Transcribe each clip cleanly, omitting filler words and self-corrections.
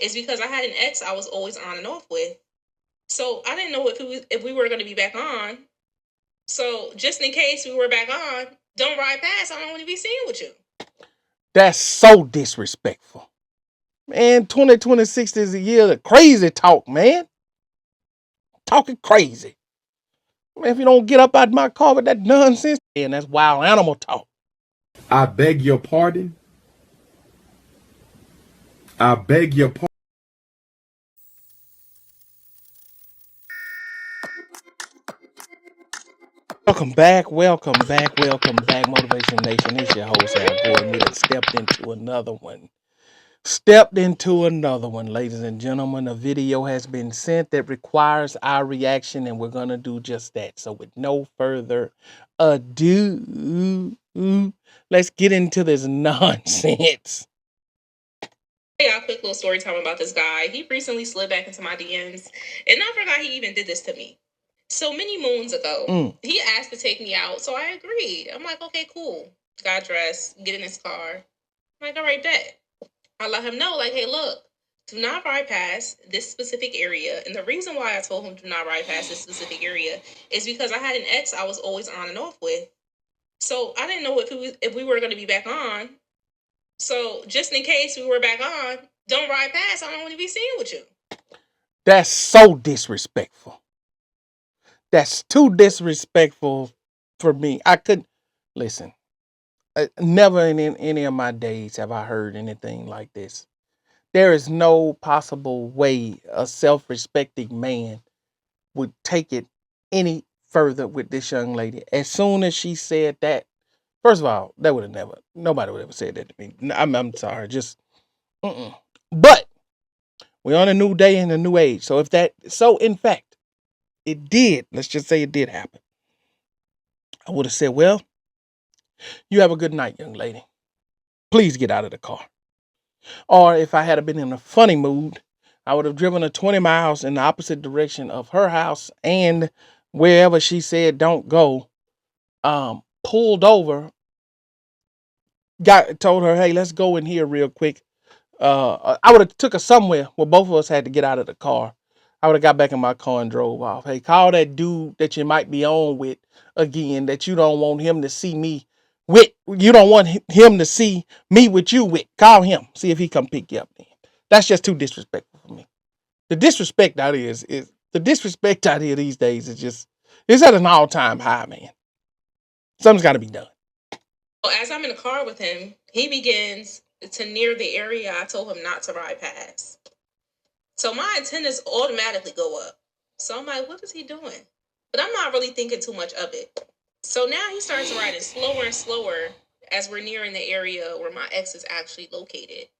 is because I had an ex I was always on and off with. So I didn't know if we were going to be back on. So just in case we were back on, don't ride past. I don't want to be seen with you. That's so disrespectful. Man, 2026 is a year of crazy talk, man. Talking crazy. Man, if you don't get up out my car with that nonsense, and that's wild animal talk. I beg your pardon. I beg your pardon. Welcome back, Motivation Nation. It's your host, Al Gordon. We done stepped into another one. Ladies and gentlemen. A video has been sent that requires our reaction, and we're going to do just that. So, with no further ado, let's get into this nonsense. Hey, y'all, quick little story time about this guy. He recently slid back into my DMs, and I forgot he even did this to me. So many moons ago, he asked to take me out, so I agreed. I'm like, okay, cool. Got dressed, get in his car. I'm like, all right, bet. I let him know, like, hey, look, do not ride past this specific area. And the reason why I told him do not ride past this specific area is because I had an ex I was always on and off with. So I didn't know if we were going to be back on. So just in case we were back on, don't ride past. I don't want to be seen with you. That's so disrespectful. That's too disrespectful for me. I couldn't listen. Never in any of my days have I heard anything like this. There is no possible way a self-respecting man would take it any further with this young lady. As soon as she said that, first of all, that would have nobody would ever said that to me. I'm sorry, just, but we're on a new day and a new age. So in fact, it did. Let's just say it did happen. I would have said, well, you have a good night, young lady. Please get out of the car. Or if I had been in a funny mood, I would have driven her 20 miles in the opposite direction of her house and wherever she said don't go, pulled over, told her, hey, let's go in here real quick. I would have took her somewhere where both of us had to get out of the car. I would have got back in my car and drove off. Hey, call that dude that you might be on with again, that you don't want him to see me with. You don't want him to see me with you with. Call him. See if he come pick you up then. That's just too disrespectful for me. The disrespect out here is the disrespect out here these days is just, it's at an all-time high, man. Something's got to be done. Well, as I'm in the car with him, he begins to near the area I told him not to ride past. So my antennas automatically go up. So I'm like, what is he doing? But I'm not really thinking too much of it. So now he starts riding slower and slower as we're nearing the area where my ex is actually located.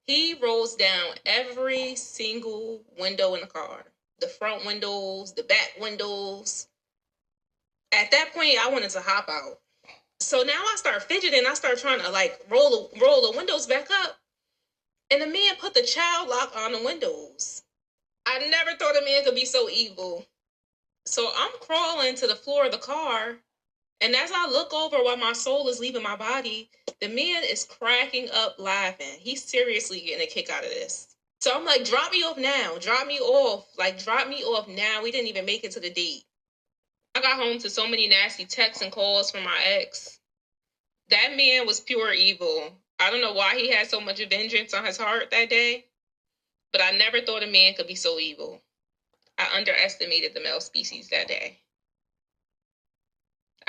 He rolls down every single window in the car. The front windows, the back windows. At that point, I wanted to hop out. So now I start fidgeting. I start trying to like roll the windows back up. And the man put the child lock on the windows. I never thought a man could be so evil. So I'm crawling to the floor of the car. And as I look over while my soul is leaving my body, the man is cracking up laughing. He's seriously getting a kick out of this. So I'm like, drop me off now. Drop me off. Like, drop me off now. We didn't even make it to the date. I got home to so many nasty texts and calls from my ex. That man was pure evil. I don't know why he had so much vengeance on his heart that day, but I never thought a man could be so evil. I underestimated the male species that day.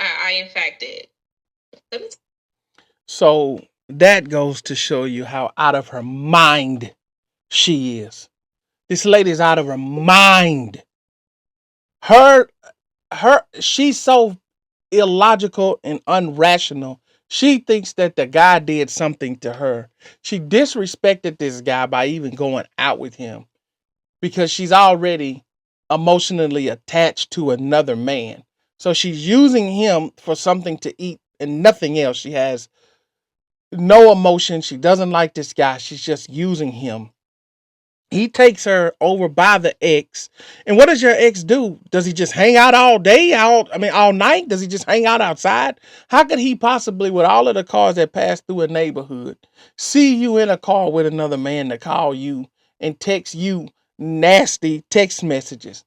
I in fact did. So that goes to show you how out of her mind she is. This lady's out of her mind. She's so illogical and unrational. She thinks that the guy did something to her. She disrespected this guy by even going out with him because she's already emotionally attached to another man. So she's using him for something to eat and nothing else. She has no emotion. She doesn't like this guy. She's just using him. He takes her over by the ex. And what does your ex do? Does he just hang out all day? All night? Does he just hang out outside? How could he possibly, with all of the cars that pass through a neighborhood, see you in a car with another man to call you and text you nasty text messages.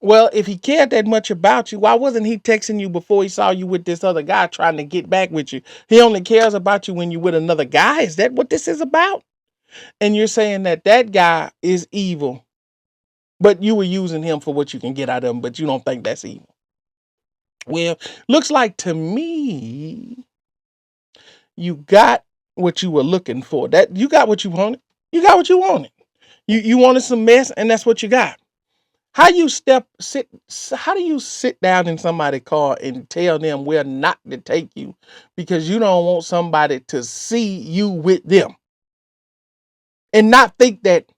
Well, if he cared that much about you, why wasn't he texting you before he saw you with this other guy trying to get back with you? He only cares about you when you're with another guy. Is that what this is about? And you're saying that that guy is evil, but you were using him for what you can get out of him, but you don't think that's evil. Well, looks like to me, you got what you were looking for. That you got what you wanted. You got what you wanted. You wanted some mess, and that's what you got. How do you sit down in somebody's car and tell them where not to take you because you don't want somebody to see you with them and not think that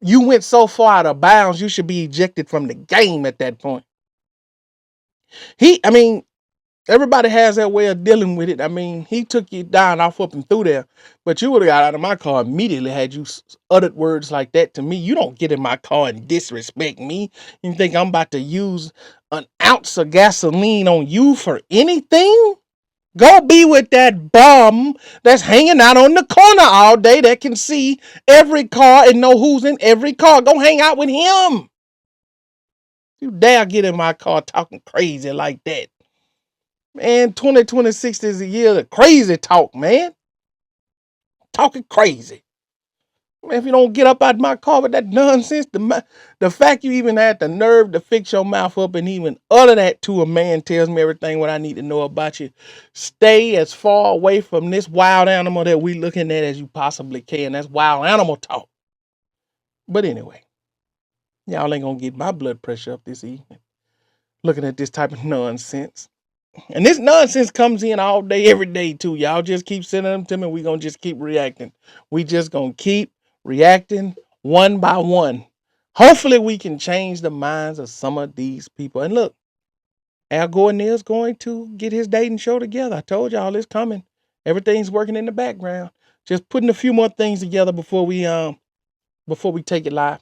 you went so far out of bounds you should be ejected from the game at that point? Everybody has their way of dealing with it. I mean, he took you down off up and through there, but you would have got out of my car immediately had you uttered words like that to me. You don't get in my car and disrespect me. You think I'm about to use an ounce of gasoline on you for anything? Go be with that bum that's hanging out on the corner all day that can see every car and know who's in every car. Go hang out with him. You dare get in my car talking crazy like that. Man, 2026 is a year of crazy talk, man. Talking crazy. Man, if you don't get up out of my car with that nonsense, the fact you even had the nerve to fix your mouth up and even utter that to a man tells me everything what I need to know about you. Stay as far away from this wild animal that we looking at as you possibly can. That's wild animal talk. But anyway, y'all ain't gonna get my blood pressure up this evening looking at this type of nonsense. And this nonsense comes in all day, every day, too. Y'all just keep sending them to me. We're going to just keep reacting. We just going to keep reacting one by one. Hopefully, we can change the minds of some of these people. And look, Al Gordon is going to get his dating show together. I told y'all it's coming. Everything's working in the background. Just putting a few more things together before we take it live.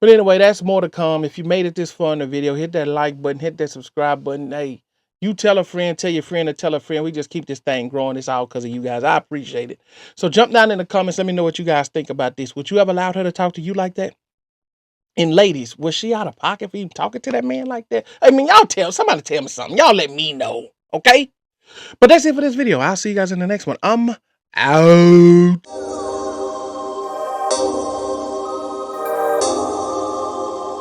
But anyway, that's more to come. If you made it this far in the video, hit that like button, hit that subscribe button. Hey, you tell a friend, tell your friend to tell a friend. We just keep this thing growing. It's all because of you guys. I appreciate it. So jump down in the comments. Let me know what you guys think about this. Would you ever allow her to talk to you like that? And ladies, was she out of pocket for even talking to that man like that? I mean, somebody tell me something. Y'all let me know, okay? But that's it for this video. I'll see you guys in the next one. I'm out.